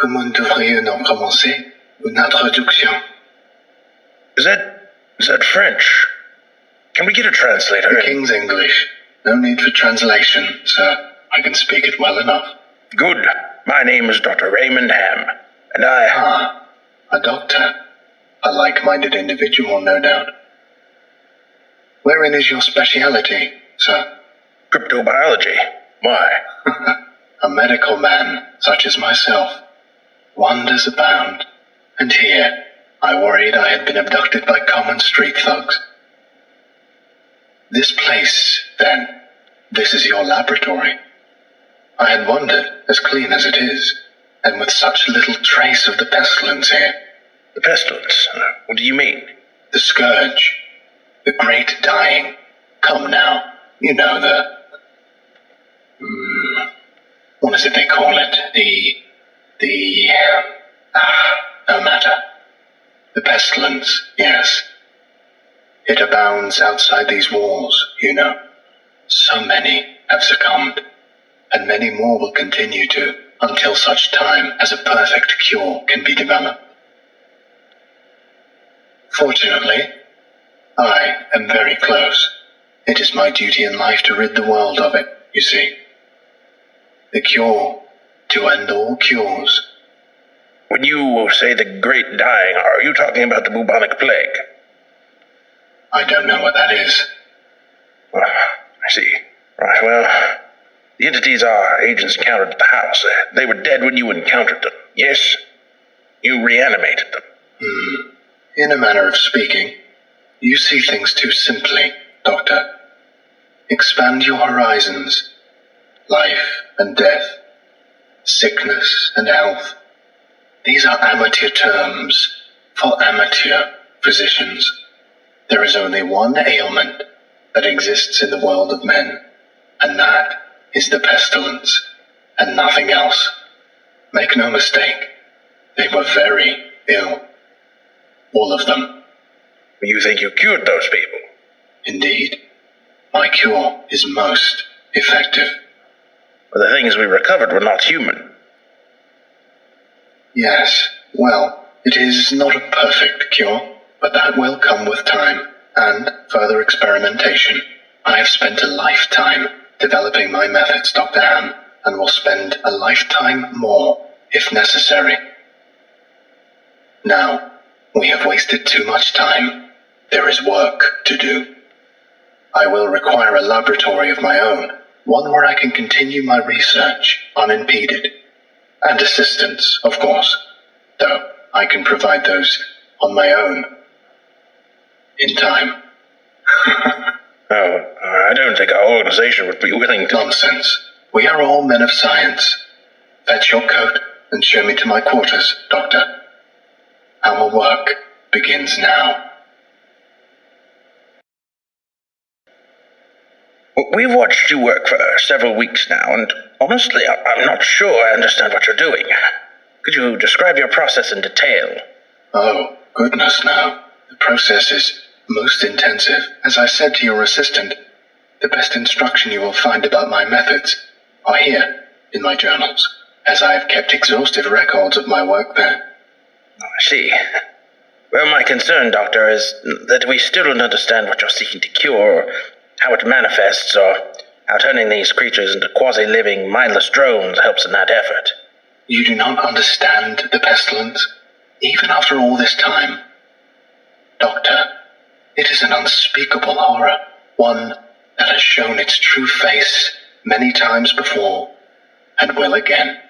comment devrions-nous commencer une introduction? Is that French? Can we get a translator? The King's English. No need for translation, sir. I can speak it well enough. Good. My name is Dr. Raymond Ham, and I... A doctor. A like-minded individual, no doubt. Wherein is your speciality, sir? Cryptobiology. Why? A medical man, such as myself. Wonders abound. And here, I worried I had been abducted by common street thugs. This place, then, this is your laboratory. I had wondered, as clean as it is, and with such little trace of the pestilence here. The pestilence? What do you mean? The scourge. The great dying. Come now, you know what is it they call it? No matter. The pestilence, yes. It abounds outside these walls, you know. So many have succumbed, and many more will continue to, until such time as a perfect cure can be developed. Fortunately, I am very close. It is my duty in life to rid the world of it, you see. The cure to end all cures. When you say the great dying, are you talking about the bubonic plague? I don't know what that is. I see. Right, well, the entities our agents encountered at the house, they were dead when you encountered them, yes? You reanimated them. In a manner of speaking, you see things too simply, Doctor. Expand your horizons. Life and death, sickness and health. These are amateur terms for amateur physicians. There is only one ailment that exists in the world of men, and that is the pestilence, and nothing else. Make no mistake, they were very ill. All of them. You think you cured those people? Indeed. My cure is most effective. But the things we recovered were not human. Yes, well, it is not a perfect cure, but that will come with time and further experimentation. I have spent a lifetime developing my methods, Dr. Ham, and will spend a lifetime more, if necessary. Now, we have wasted too much time. There is work to do. I will require a laboratory of my own, one where I can continue my research unimpeded. And assistance, of course, though I can provide those on my own. In time. I don't think our organization would be willing to... Nonsense. We are all men of science. Fetch your coat and show me to my quarters, Doctor. Our work begins now. We've watched you work for several weeks now, and honestly, I'm not sure I understand what you're doing. Could you describe your process in detail? Oh, goodness, no. The process is most intensive. As I said to your assistant, the best instruction you will find about my methods are here in my journals, as I have kept exhaustive records of my work there. I see. Well, my concern, Doctor, is that we still don't understand what you're seeking to cure, or how it manifests, or how turning these creatures into quasi-living, mindless drones helps in that effort. You do not understand the pestilence, even after all this time. Doctor, it is an unspeakable horror, one that has shown its true face many times before, and will again.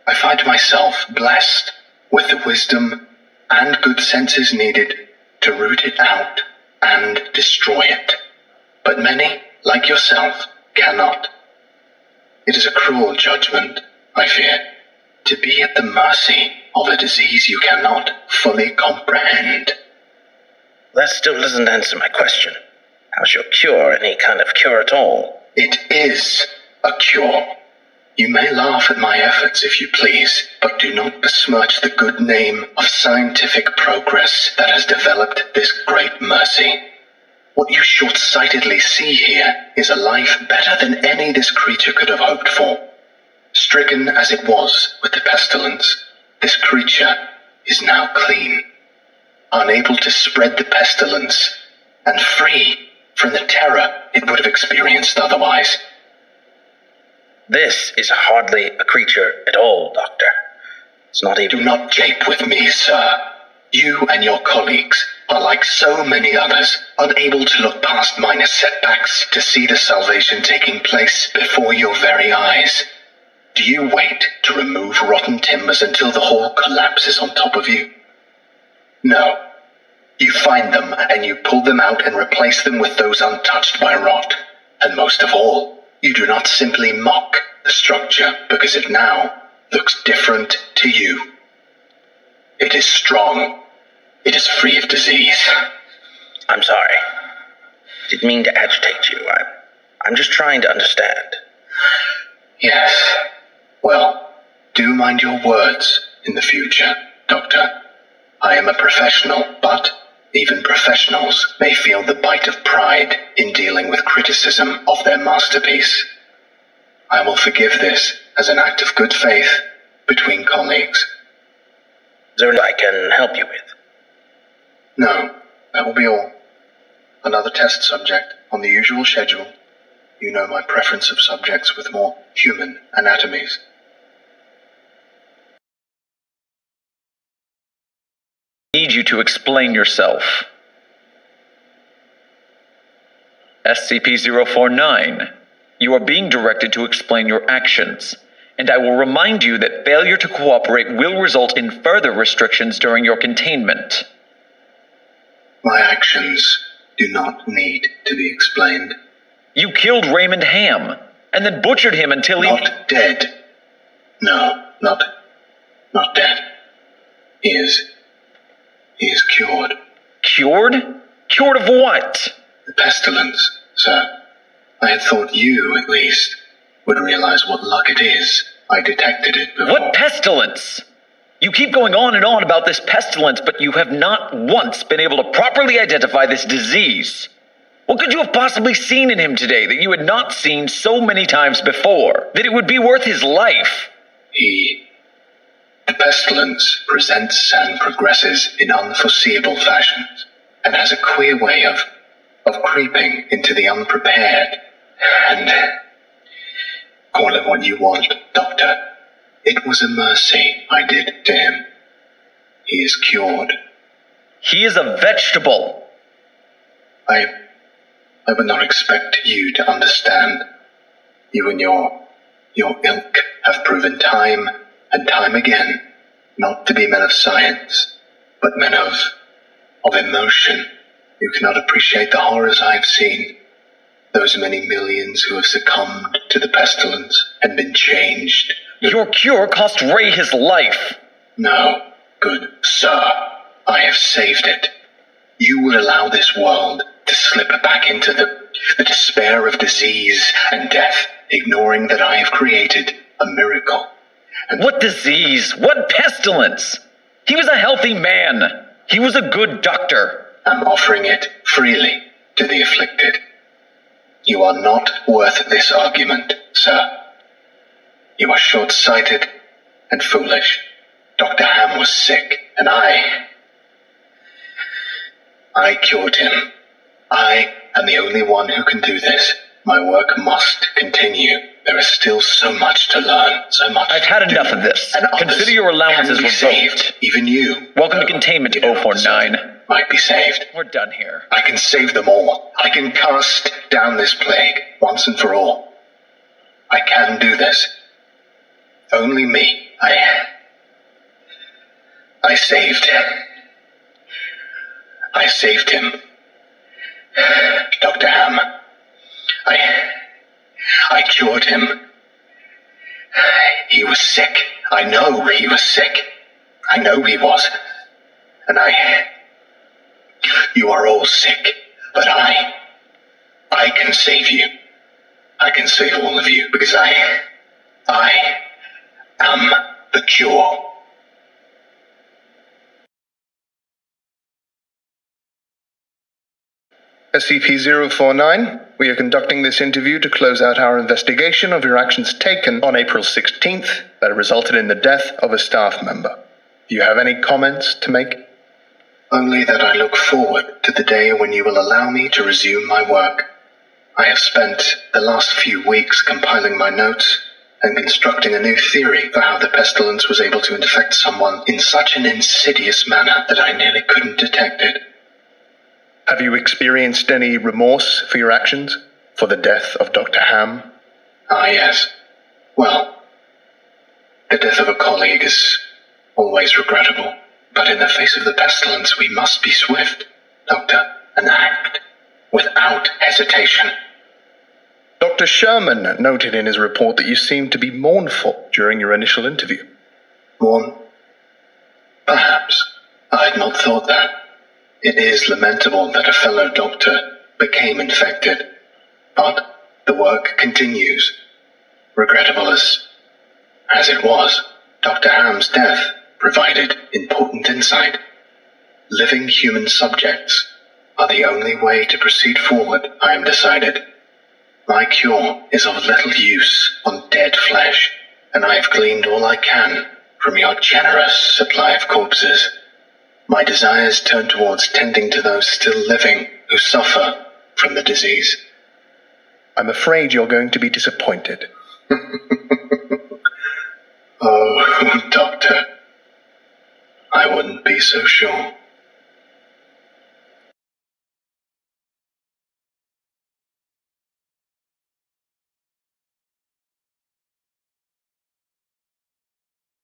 I find myself blessed with the wisdom and good senses needed to root it out and destroy it. But many, like yourself, cannot. It is a cruel judgment, I fear, to be at the mercy of a disease you cannot fully comprehend. That still doesn't answer my question. How's your cure any kind of cure at all? It is a cure. You may laugh at my efforts if you please, but do not besmirch the good name of scientific progress that has developed this great mercy. What you short-sightedly see here is a life better than any this creature could have hoped for. Stricken as it was with the pestilence, this creature is now clean, unable to spread the pestilence, and free from the terror it would have experienced otherwise. This is hardly a creature at all, Doctor. It's not even... Do not jape with me, sir. You and your colleagues are like so many others, unable to look past minor setbacks to see the salvation taking place before your very eyes. Do you wait to remove rotten timbers until the whole collapses on top of you? No. You find them and you pull them out and replace them with those untouched by rot. And most of all, you do not simply mock the structure because it now looks different to you. It is strong. It is free of disease. I'm sorry. Didn't mean to agitate you. I'm just trying to understand. Yes. Well, do mind your words in the future, Doctor. I am a professional, but even professionals may feel the bite of pride in dealing with criticism of their masterpiece. I will forgive this as an act of good faith between colleagues. Is there anything I can help you with? No, that will be all. Another test subject on the usual schedule. You know my preference of subjects with more human anatomies. I need you to explain yourself. SCP-049, you are being directed to explain your actions, and I will remind you that failure to cooperate will result in further restrictions during your containment. My actions do not need to be explained. You killed Raymond Ham, and then butchered him until Not dead. No, not dead. He is cured. Cured? Cured of what? The pestilence, sir. I had thought you, at least, would realize what luck it is. I detected it before. What pestilence? You keep going on and on about this pestilence, but you have not once been able to properly identify this disease. What could you have possibly seen in him today that you had not seen so many times before, that it would be worth his life? The pestilence presents and progresses in unforeseeable fashions, and has a queer way of creeping into the unprepared. And call it what you want, Doctor. It was a mercy I did to him. He is cured. He is a vegetable. I would not expect you to understand. You and your ilk have proven time and time again not to be men of science, but men of emotion. You cannot appreciate the horrors I have seen. Those many millions who have succumbed to the pestilence and been changed. Your cure cost Ray his life. No, good sir, I have saved it. You would allow this world to slip back into the despair of disease and death, ignoring that I have created a miracle. And what disease? What pestilence? He was a healthy man. He was a good doctor. I'm offering it freely to the afflicted. You are not worth this argument, sir. You are short-sighted and foolish. Dr. Ham was sick, and I cured him. I am the only one who can do this. My work must continue. There is still so much to learn, so much. I've had enough of this. And consider your allowances can be revoked. Saved. Even you. Welcome to containment, 049. Might be saved. We're done here. I can save them all. I can cast down this plague once and for all. I can do this. Only me. I saved him. Dr. Ham. I cured him. He was sick. I know he was sick. I know he was. And you are all sick, but I can save you. I can save all of you because I am the cure. SCP-049, we are conducting this interview to close out our investigation of your actions taken on April 16th that resulted in the death of a staff member. Do you have any comments to make? Only that I look forward to the day when you will allow me to resume my work. I have spent the last few weeks compiling my notes and constructing a new theory for how the pestilence was able to infect someone in such an insidious manner that I nearly couldn't detect it. Have you experienced any remorse for your actions? For the death of Dr. Ham? Ah, yes. Well, the death of a colleague is always regrettable. But in the face of the pestilence, we must be swift, Doctor, and act without hesitation. Dr. Sherman noted in his report that you seemed to be mournful during your initial interview. Mourn? Perhaps. I had not thought that. It is lamentable that a fellow doctor became infected, but the work continues. Regrettable as it was, Dr. Ham's death provided important insight. Living human subjects are the only way to proceed forward, I am decided. My cure is of little use on dead flesh, and I have gleaned all I can from your generous supply of corpses. My desires turn towards tending to those still living who suffer from the disease. I'm afraid you're going to be disappointed. Oh, Doctor, I wouldn't be so sure.